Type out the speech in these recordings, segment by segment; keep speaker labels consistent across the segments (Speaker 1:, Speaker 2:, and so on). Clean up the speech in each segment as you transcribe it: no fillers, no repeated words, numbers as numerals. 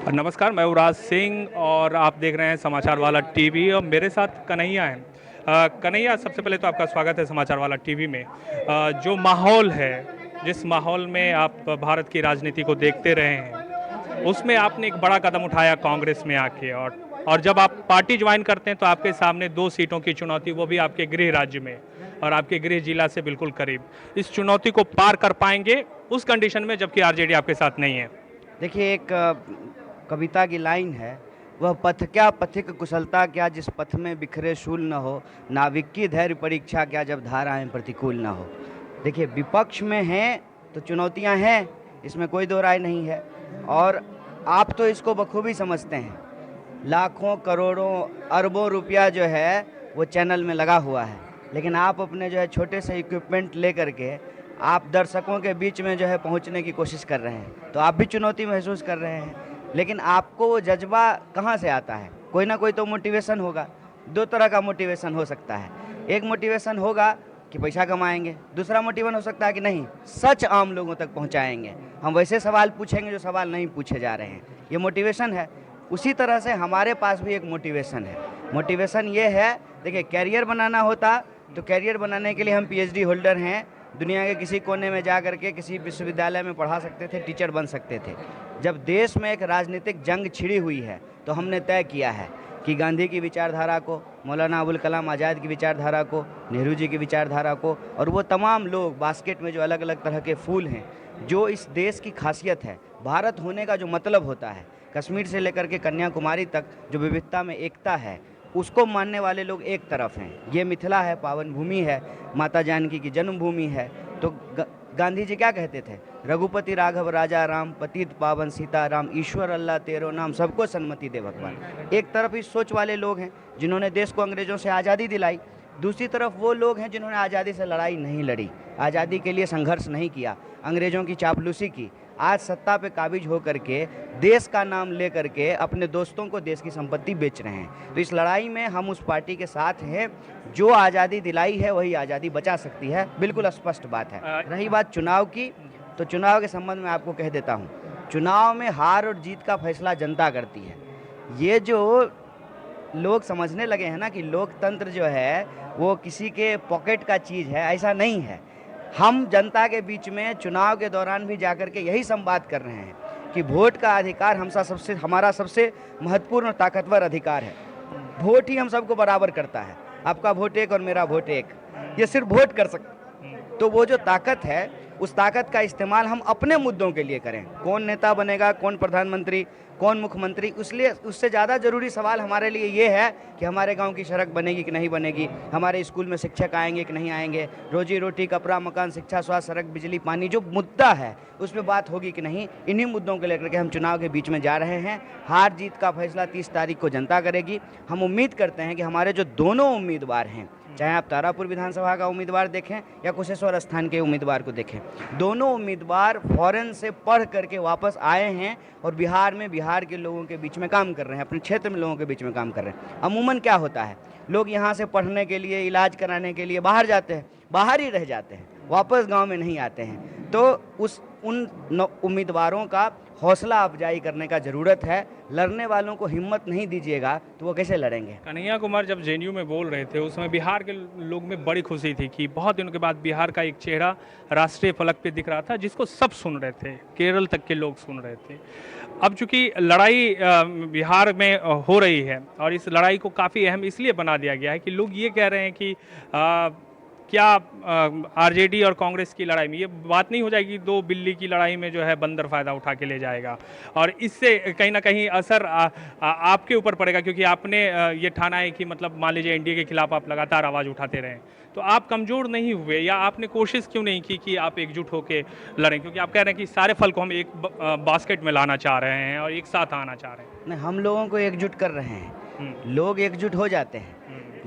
Speaker 1: नमस्कार, मैं युवराज सिंह और आप देख रहे हैं समाचार वाला टीवी और मेरे साथ कन्हैया हैं। कन्हैया, सबसे पहले तो आपका स्वागत है समाचार वाला टीवी में। जो माहौल है, जिस माहौल में आप भारत की राजनीति को देखते रहे हैं, उसमें आपने एक बड़ा कदम उठाया कांग्रेस में आके और जब आप पार्टी ज्वाइन करते हैं तो आपके सामने 2 सीटों की चुनौती, वो भी आपके गृह राज्य में और आपके गृह जिला से बिल्कुल करीब। इस चुनौती को पार कर पाएंगे उस कंडीशन में जबकि आरजेडी आपके साथ नहीं है?
Speaker 2: देखिए, एक कविता की लाइन है, वह पथ क्या पथिक कुशलता क्या जिस पथ में बिखरे शूल न हो, नाविक की धैर्य परीक्षा क्या जब धाराएं प्रतिकूल न हो। देखिए, विपक्ष में हैं तो चुनौतियां हैं, इसमें कोई दो राय नहीं है। और आप तो इसको बखूबी समझते हैं। लाखों करोड़ों अरबों रुपया जो है वो चैनल में लगा हुआ है, लेकिन आप अपने जो है छोटे से इक्विपमेंट ले करके आप दर्शकों के बीच में जो है पहुंचने की कोशिश कर रहे हैं, तो आप भी चुनौती महसूस कर रहे हैं। लेकिन आपको वो जज्बा कहाँ से आता है? कोई ना कोई तो मोटिवेशन होगा। दो तरह का मोटिवेशन हो सकता है। एक मोटिवेशन होगा कि पैसा कमाएंगे, दूसरा मोटिवेशन हो सकता है कि नहीं, सच आम लोगों तक पहुंचाएंगे, हम वैसे सवाल पूछेंगे जो सवाल नहीं पूछे जा रहे हैं। ये मोटिवेशन है। उसी तरह से हमारे पास भी एक मोटिवेशन है। मोटिवेशन ये है, देखिए, कैरियर बनाना होता तो कैरियर बनाने के लिए हम पीएचडी होल्डर हैं, दुनिया के किसी कोने में जा करके किसी विश्वविद्यालय में पढ़ा सकते थे, टीचर बन सकते थे। जब देश में एक राजनीतिक जंग छिड़ी हुई है तो हमने तय किया है कि गांधी की विचारधारा को, मौलाना अबुल कलाम आज़ाद की विचारधारा को, नेहरू जी की विचारधारा को और वो तमाम लोग बास्केट में जो अलग अलग तरह के फूल हैं, जो इस देश की खासियत है, भारत होने का जो मतलब होता है, कश्मीर से लेकर के कन्याकुमारी तक जो विविधता में एकता है, उसको मानने वाले लोग एक तरफ हैं। ये मिथिला है, पावन भूमि है, माता जानकी की जन्मभूमि है। तो गांधी जी क्या कहते थे? रघुपति राघव राजा राम, पतित पावन सीता राम, ईश्वर अल्लाह तेरो नाम, सबको सन्मति दे भगवान। एक तरफ इस सोच वाले लोग हैं जिन्होंने देश को अंग्रेजों से आज़ादी दिलाई, दूसरी तरफ वो लोग हैं जिन्होंने आज़ादी से लड़ाई नहीं लड़ी, आज़ादी के लिए संघर्ष नहीं किया, अंग्रेजों की चापलूसी की। आज सत्ता पे काबिज हो करके देश का नाम ले करके अपने दोस्तों को देश की संपत्ति बेच रहे हैं। तो इस लड़ाई में हम उस पार्टी के साथ हैं जो आज़ादी दिलाई है, वही आज़ादी बचा सकती है, बिल्कुल स्पष्ट बात है। रही बात चुनाव की, तो चुनाव के संबंध में आपको कह देता हूँ, चुनाव में हार और जीत का फैसला जनता करती है। ये जो लोग समझने लगे हैं ना कि लोकतंत्र जो है वो किसी के पॉकेट का चीज़ है, ऐसा नहीं है। हम जनता के बीच में चुनाव के दौरान भी जाकर के यही संवाद कर रहे हैं कि वोट का अधिकार हमारा सबसे महत्वपूर्ण और ताकतवर अधिकार है। वोट ही हम सबको बराबर करता है, आपका वोट एक और मेरा वोट एक, ये सिर्फ वोट कर सकता। तो वो जो ताकत है, उस ताकत का इस्तेमाल हम अपने मुद्दों के लिए करें। कौन नेता बनेगा, कौन प्रधानमंत्री, कौन मुख्यमंत्री, इसलिए उससे ज़्यादा ज़रूरी सवाल हमारे लिए ये है कि हमारे गांव की सड़क बनेगी कि नहीं बनेगी, हमारे स्कूल में शिक्षक आएंगे कि नहीं आएंगे, रोजी रोटी, कपड़ा, मकान, शिक्षा, स्वास्थ्य, सड़क, बिजली, पानी, जो मुद्दा है उस पर बात होगी कि नहीं। इन्हीं मुद्दों को लेकर के हम चुनाव के बीच में जा रहे हैं। हार जीत का फैसला 30 तारीख को जनता करेगी। हम उम्मीद करते हैं कि हमारे जो दोनों उम्मीदवार हैं, चाहे आप तारापुर विधानसभा का उम्मीदवार देखें या कुशेश्वर स्थान के उम्मीदवार को देखें, दोनों उम्मीदवार फॉरेन से पढ़ करके वापस आए हैं और बिहार में बिहार के लोगों के बीच में काम कर रहे हैं, अपने क्षेत्र में लोगों के बीच में काम कर रहे हैं। अमूमन क्या होता है, लोग यहाँ से पढ़ने के लिए, इलाज कराने के लिए बाहर जाते हैं, बाहर ही रह जाते हैं, वापस गाँव में नहीं आते हैं। तो उन उम्मीदवारों का हौसला अफजाई करने का ज़रूरत है। लड़ने वालों को हिम्मत नहीं दीजिएगा तो वो कैसे लड़ेंगे?
Speaker 1: कन्हैया कुमार जब जेएनयू में बोल रहे थे, उस समय बिहार के लोग में बड़ी खुशी थी कि बहुत दिनों के बाद बिहार का एक चेहरा राष्ट्रीय फलक पे दिख रहा था, जिसको सब सुन रहे थे, केरल तक के लोग सुन रहे थे। अब चूंकि लड़ाई बिहार में हो रही है और इस लड़ाई को काफ़ी अहम इसलिए बना दिया गया है कि लोग ये कह रहे हैं कि क्या आरजेडी और कांग्रेस की लड़ाई में ये बात नहीं हो जाएगी, दो बिल्ली की लड़ाई में जो है बंदर फ़ायदा उठा के ले जाएगा और इससे कहीं ना कहीं असर आपके ऊपर पड़ेगा, क्योंकि आपने ये ठाना है कि मतलब मान लीजिए एनडीए के खिलाफ आप लगातार आवाज़ उठाते रहें, तो आप कमज़ोर नहीं हुए या आपने कोशिश क्यों नहीं की कि आप एकजुट होकर लड़ें? क्योंकि आप कह रहे हैं कि सारे फल को हम एक बास्केट में लाना चाह रहे हैं और एक साथ आना चाह रहे हैं।
Speaker 2: नहीं, हम लोगों को एकजुट कर रहे हैं, लोग एकजुट हो जाते हैं,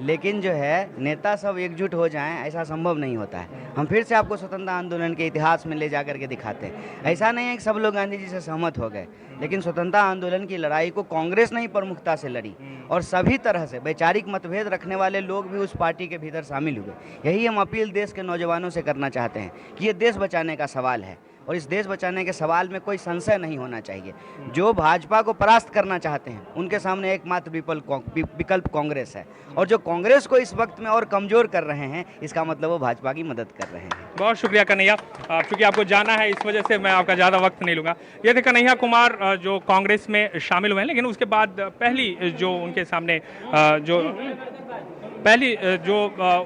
Speaker 2: लेकिन जो है नेता सब एकजुट हो जाएं ऐसा संभव नहीं होता है। हम फिर से आपको स्वतंत्रता आंदोलन के इतिहास में ले जा करके दिखाते हैं। ऐसा नहीं है कि सब लोग गांधी जी से सहमत हो गए, लेकिन स्वतंत्रता आंदोलन की लड़ाई को कांग्रेस नहीं प्रमुखता से लड़ी और सभी तरह से वैचारिक मतभेद रखने वाले लोग भी उस पार्टी के भीतर शामिल हुए। यही हम अपील देश के नौजवानों से करना चाहते हैं कि ये देश बचाने का सवाल है। और इस देश बचाने के सवाल में कोई संशय नहीं होना चाहिए। जो भाजपा को परास्त करना चाहते हैं उनके सामने एकमात्र विकल्प कांग्रेस है, और जो कांग्रेस को इस वक्त में और कमजोर कर रहे हैं, इसका मतलब वो भाजपा की मदद कर रहे हैं।
Speaker 1: बहुत शुक्रिया कन्हैया। चूंकि आपको जाना है इस वजह से मैं आपका ज़्यादा वक्त नहीं लूँगा। ये थे कन्हैया कुमार जो कांग्रेस में शामिल हुए हैं, लेकिन उसके बाद पहली जो उनके सामने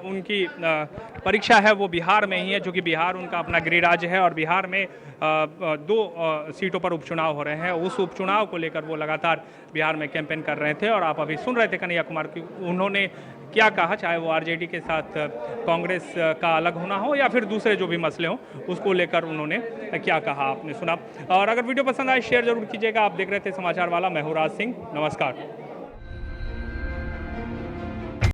Speaker 1: उनकी परीक्षा है वो बिहार में ही है, जो कि बिहार उनका अपना गृह राज्य है और बिहार में 2 सीटों पर उपचुनाव हो रहे हैं। उस उपचुनाव को लेकर वो लगातार बिहार में कैंपेन कर रहे थे और आप अभी सुन रहे थे कन्हैया कुमार की उन्होंने क्या कहा, चाहे वो आरजेडी के साथ कांग्रेस का अलग होना हो या फिर दूसरे जो भी मसले हों, उसको लेकर उन्होंने क्या कहा आपने सुना। और अगर वीडियो पसंद आए शेयर जरूर कीजिएगा। आप देख रहे थे समाचार वाला, मैं हूँ राज सिंह, नमस्कार।